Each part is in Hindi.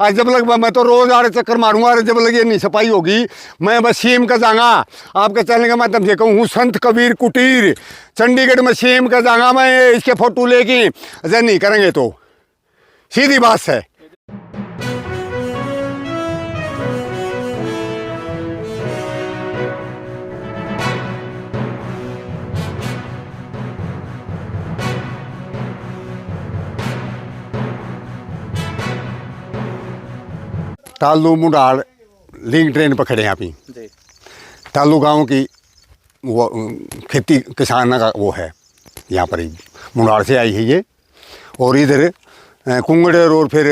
आज जब लग मैं तो रोज आ रहे चक्कर मारूंगा, जब लग ये नहीं सफाई होगी मैं बस सीएम का जाऊंगा। आपके चैनल का माध्यम से कहूँ, संत कबीर कुटीर चंडीगढ़ में सीएम का जाऊंगा मैं, इसके फोटो लेके अजय नहीं करेंगे तो सीधी बात है। तालू मुंडाल लिंक ट्रेन पर खड़े हैं अभी। तालू गांव की वो खेती किसान का वो है, यहाँ पर ही मुंडाल से आई है ये, और इधर कुंगड़ेर और फिर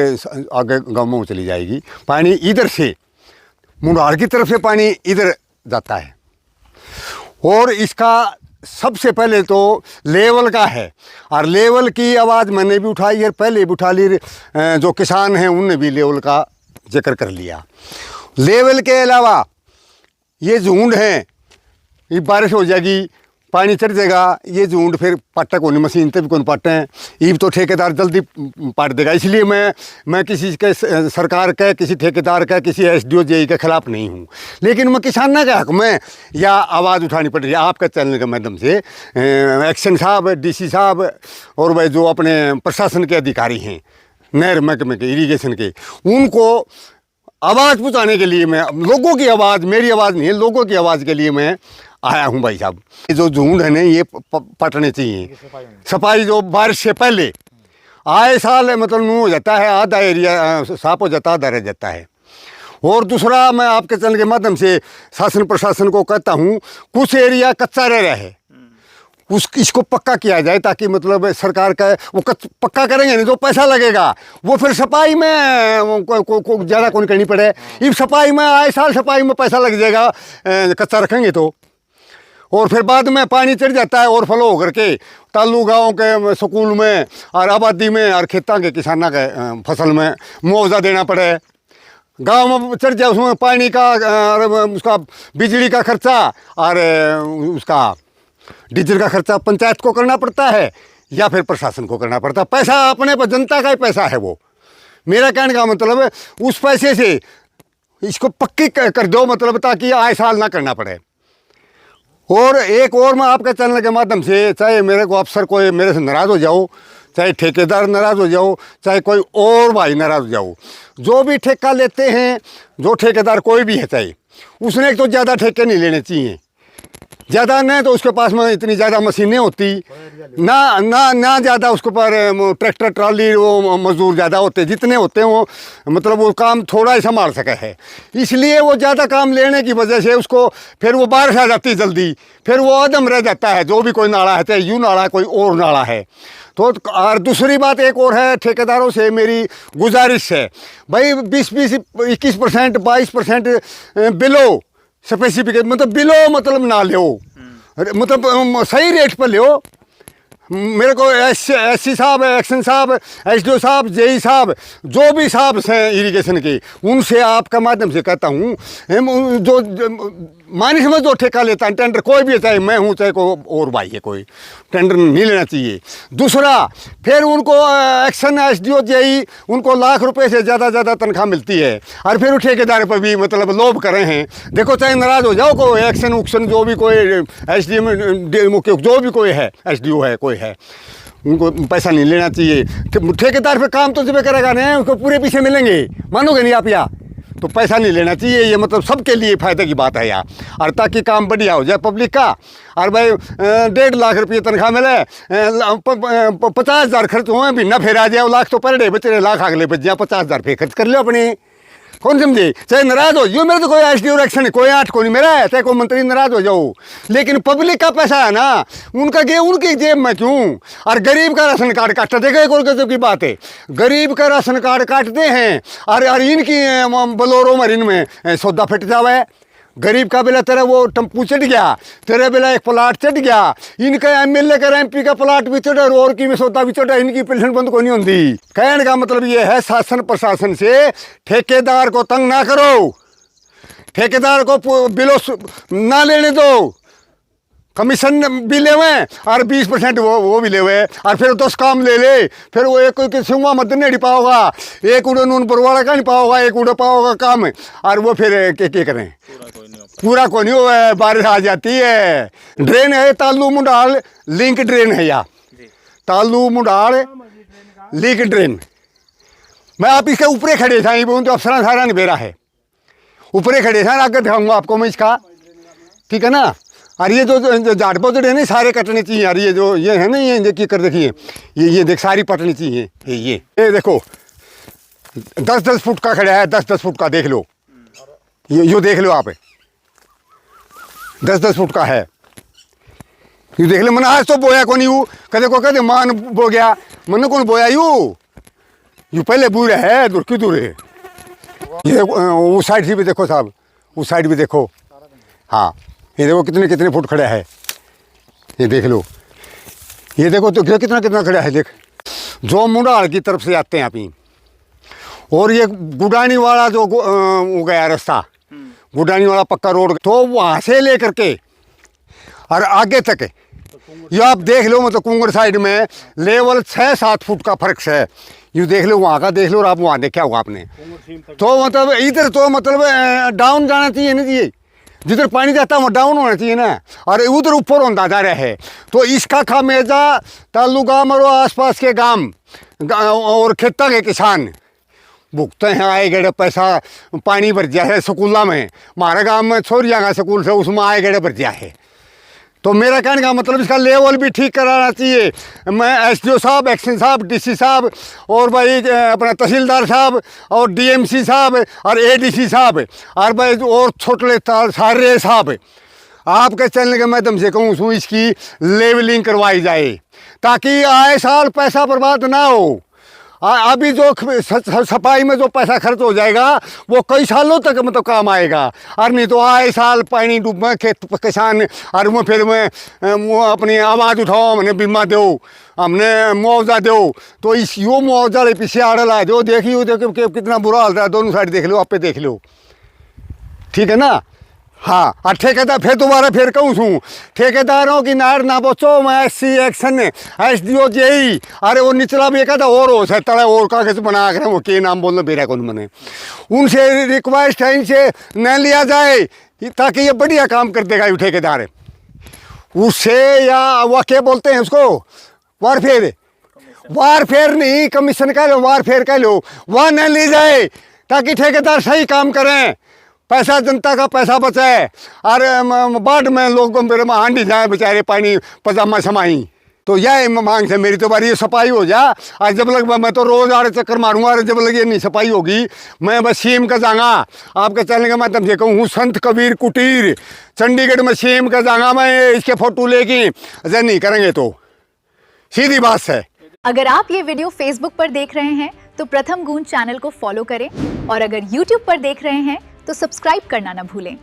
आगे गाँव में चली जाएगी। पानी इधर से मुंडाल की तरफ से पानी इधर जाता है, और इसका सबसे पहले तो लेवल का है, और लेवल की आवाज़ मैंने भी उठाई है, पहले भी उठा ली, जो किसान हैं उनने भी लेवल का जिक्र कर लिया। लेवल के अलावा ये झुंड है, ये बारिश हो जाएगी, पानी चढ़ जाएगा, ये झुंड फिर पाटा कौन मशीन तक भी कौन पाटे हैं, ये तो ठेकेदार जल्दी पाट देगा। इसलिए मैं किसी के सरकार का, किसी ठेकेदार का, किसी एसडीओ जेई के खिलाफ नहीं हूँ, लेकिन मैं किसान के हक में या आवाज़ उठानी पड़ रही है आपका चैनल के माध्यम से। एक्शन साहब, डीसी साहब और भाई जो अपने प्रशासन के अधिकारी हैं, नहर महकमे के, इरीगेशन के, उनको आवाज़ पहुँचाने के लिए मैं, लोगों की आवाज़, मेरी आवाज़ नहीं है, लोगों की आवाज़ के लिए मैं आया हूँ भाई साहब। जो झुंड है ना ये पटने चाहिए, सफाई जो बारिश से पहले आए साल मतलब नू हो जाता है, आधा एरिया साफ हो जाता, आधा रह जाता है। और दूसरा मैं आपके चैनल के माध्यम से शासन प्रशासन को कहता हूँ, कुछ एरिया कच्चा रह रहा है, इसको पक्का किया जाए, ताकि मतलब सरकार का वो पक्का करेंगे नहीं तो पैसा लगेगा, वो फिर सफाई में ज़्यादा कौन करनी पड़े। इस सफाई में आए साल सफाई में पैसा लग जाएगा कच्चा रखेंगे तो, और फिर बाद में पानी चढ़ जाता है और फ्लो होकर के तालू गाँव के स्कूल में और आबादी में और खेतों के किसानों के फसल में मुआवजा देना पड़े। गांव में चढ़ जाए उसमें पानी का, उसका बिजली का खर्चा और उसका डीजल का खर्चा पंचायत को करना पड़ता है या फिर प्रशासन को करना पड़ता है। पैसा अपने पर, जनता का ही पैसा है वो। मेरा कहने का मतलब है उस पैसे से इसको पक्की कर दो, मतलब ताकि आए साल ना करना पड़े। और एक और मैं आपके चैनल के माध्यम से, चाहे मेरे को अफसर कोई मेरे से नाराज़ हो जाओ, चाहे ठेकेदार नाराज़ हो जाओ, चाहे कोई और भाई नाराज़ हो जाओ, जो भी ठेका लेते हैं, जो ठेकेदार कोई भी है, चाहे उसने एक तो ज़्यादा ठेके नहीं लेने चाहिए। ज़्यादा नहीं तो उसके पास में इतनी ज़्यादा मशीनें होती ना ज़्यादा उसके पर ट्रैक्टर ट्राली वो मजदूर ज़्यादा होते, जितने होते हैं वो मतलब वो काम थोड़ा ही संभाल सके है। इसलिए वो ज़्यादा काम लेने की वजह से उसको फिर वो बारिश आ जाती जल्दी, फिर वो अदम रह जाता है। जो भी कोई नाला है, चाहे यूँ नाला है, कोई और नाला है तो। और दूसरी बात एक और है, ठेकेदारों से मेरी गुजारिश है भाई, 20-20, 21%, 22% बिलो स्पेसिफिकेट, मतलब बिलो मतलब ना लो, मतलब सही रेट पर लो। मेरे को एससी साहब, एक्शन साहब, एसडीओ साहब, जेई साहब, जो भी साहब हैं इरिगेशन के, उनसे आपका माध्यम से कहता हूँ, जो मानी समझ जो ठेका लेता है टेंडर, कोई भी, चाहे मैं हूँ चाहे कोई और भाई है, कोई टेंडर नहीं लेना चाहिए। दूसरा फिर उनको एक्शन एसडीओ जेई उनको लाख रुपए से ज़्यादा तनख्वाह मिलती है, और फिर ठेकेदार पर भी मतलब लोभ कर रहे हैं। देखो चाहे नाराज़ हो जाओ, कोई एक्शन उक्शन जो भी कोई एसडीएम जो भी कोई है, एसडीओ है, कोई है, उनको पैसा नहीं लेना चाहिए। ठेकेदार पे काम तो जब करेगा नहीं, उसको पूरे पीछे मिलेंगे, मानोगे नहीं आप या तो पैसा नहीं लेना चाहिए। ये मतलब सबके लिए फ़ायदे की बात है यार, और ताकि काम बढ़िया हो जाए पब्लिक का। और भाई 1.5 लाख रुपये तनख्वाह मिले, 50,000 खर्च हुए भी ना, फिर आ जाए लाख तो पर डे बचे, लाख अगले बच जाए, 50,000 रुपये खर्च कर लो अपने, कौन समझे। चाहे नाराज़ हो जो, मेरे तो कोई एसडीओ एक्शन नहीं, कोई आठ को नहीं मेरा है, चाहे कोई मंत्री नाराज़ हो जाओ, लेकिन पब्लिक का पैसा है ना, उनकी जेब में क्यों। और गरीब का राशन कार्ड काटते, देखो एक और गजब की बात है, गरीब का राशन कार्ड काटते हैं और इनकी बलोरो मरीन में सौदा फिट जावे। गरीब का बेला तेरा वो टम्पू चढ़ गया, तेरे बेला एक प्लाट चढ़ गया, इनका एमएलए का एमपी का प्लाट भी चढ़ा और की में सौदा भी चढ़ा, इनकी पेंशन बंद को नहीं होती। कहने का मतलब ये है, शासन प्रशासन से ठेकेदार को तंग ना करो, ठेकेदार को बिलो ना लेने दो, कमीशन भी ले हुए और 20% वो भी ले हुए और फिर 10 काम ले ले, फिर वो एक सिंगा मत नहीं पाओगा, एक उड़े नून परवाड़ा का नहीं पाओगा, एक उड़े पाओगा काम, और वो फिर क्या करें, पूरा को नहीं हुआ। बारिश आ जाती है। ड्रेन है तालू मुंडाल लिंक ड्रेन है, या तालू मुंडाल लिंक ड्रेन। मैं आप इसके ऊपरे खड़े था, ये तो अफसरा सारा नहीं बेरा है, ऊपरे खड़े था, आगे दिखाऊंगा आपको मैं इसका, ठीक है ना। और ये जो झाड़ पौधे हैं ना सारे कटने चाहिए यार, ये जो ये है ना, ये देखिए कर देखिए, ये देख सारी पटनी चाहिए। ये देखो 10-10 फुट का खड़ा है, 10-10 फुट का देख लो, ये देख लो आप, 10-10 फुट का है, ये देख लो। मैंने आज तो बोया को नहीं हूँ, कदे मान बो गया, मैंने कौन बोया यू पहले बुरे है, दूर क्यों दूर है। ये उस साइड से भी देखो साहब, उस साइड भी देखो, हाँ ये देखो कितने फुट खड़ा है, ये देख लो, ये देखो तो कितना खड़ा है, देख जो मुंडाल की तरफ से आते हैं आप ही। और ये गुडानी वाला जो हो गया रास्ता, गुडानी वाला पक्का रोड, तो वहाँ से लेकर के और आगे तक ये आप देख लो, मतलब कुंगड़ साइड में लेवल 6-7 फुट का फर्क है। यू देख लो वहाँ का, देख लो और आप वहाँ देखा होगा आपने, तो मतलब इधर तो मतलब डाउन जाना चाहिए ना, चाहिए जिधर पानी जाता है वहाँ डाउन होना चाहिए ना, और उधर ऊपर होता जा रहा है। तो इसका खामेजा तालू गाँव और आसपास के गांव और खेता के किसान भुगते हैं। आए गए पैसा पानी भर गया है स्कूलों में, हमारे गांव में छोरिया का स्कूल से उसमें आए गए भर गया है। तो मेरा कहने का मतलब इसका लेवल भी ठीक कराना चाहिए। मैं SDO साहब, एक्शन साहब, DC साहब और भाई अपना तहसीलदार साहब और DMC साहब और ADC साहब और भाई और छोटे सारे साहब, आपके चैनल के माध्यम से कहूँ इसकी लेवलिंग करवाई जाए, ताकि आए साल पैसा बर्बाद ना हो। अभी जो सफाई में जो पैसा खर्च हो जाएगा वो कई सालों तक मतलब काम आएगा, और नहीं तो आए साल पानी डूब में खेत किसान, और वो फिर मैं वो अपनी आवाज़ उठाओ, हमने बीमा दो, हमने मुआवजा दो, तो इस यो मुआवजा पीछे आड़े ला दो। देखिए देखो कितना बुरा हाल रहा है, दोनों साइड देख लो, आप पे देख लो, ठीक है ना। हाँ, और ठेकेदार फिर दोबारा फिर कहूँ छूँ, ठेकेदारों की नार ना बचो, मैं SC एक्शन SDO JE, अरे वो निचला भी एक और हो सकता है, और कागज बना कर वो के नाम बोल लो बेरा कौन मैंने, उनसे रिक्वेस्ट है इनसे न लिया जाए, ताकि ये बढ़िया काम कर देगा ये ठेकेदार उससे, या वह क्या बोलते हैं उसको, वारफेयर नहीं, कमीशन कह लो, वारफेयर कह लो, वह न ली जाए, ताकि ठेकेदार सही काम करें, पैसा जनता का पैसा बचाए, और बाढ़ में लोगों मेरे में हांडी जाए बेचारे पानी पजामा समाई। तो यह मांग से मेरी तो बारी ये सफाई हो जा। आज जब लग मैं तो रोज आड़े चक्कर मारूंगा, और जब लग ये नहीं सफाई होगी मैं बस सीएम का जाऊँगा, आपके चैनल के माध्यम से कहूँ, संत कबीर कुटीर चंडीगढ़ में सीएम का जाऊँगा मैं, इसके फोटो लेके अगर नहीं करेंगे तो सीधी बात है। अगर आप ये वीडियो फेसबुक पर देख रहे हैं तो प्रथम गूंज चैनल को फॉलो करें, और अगर यूट्यूब पर देख रहे हैं तो सब्सक्राइब करना ना भूलें।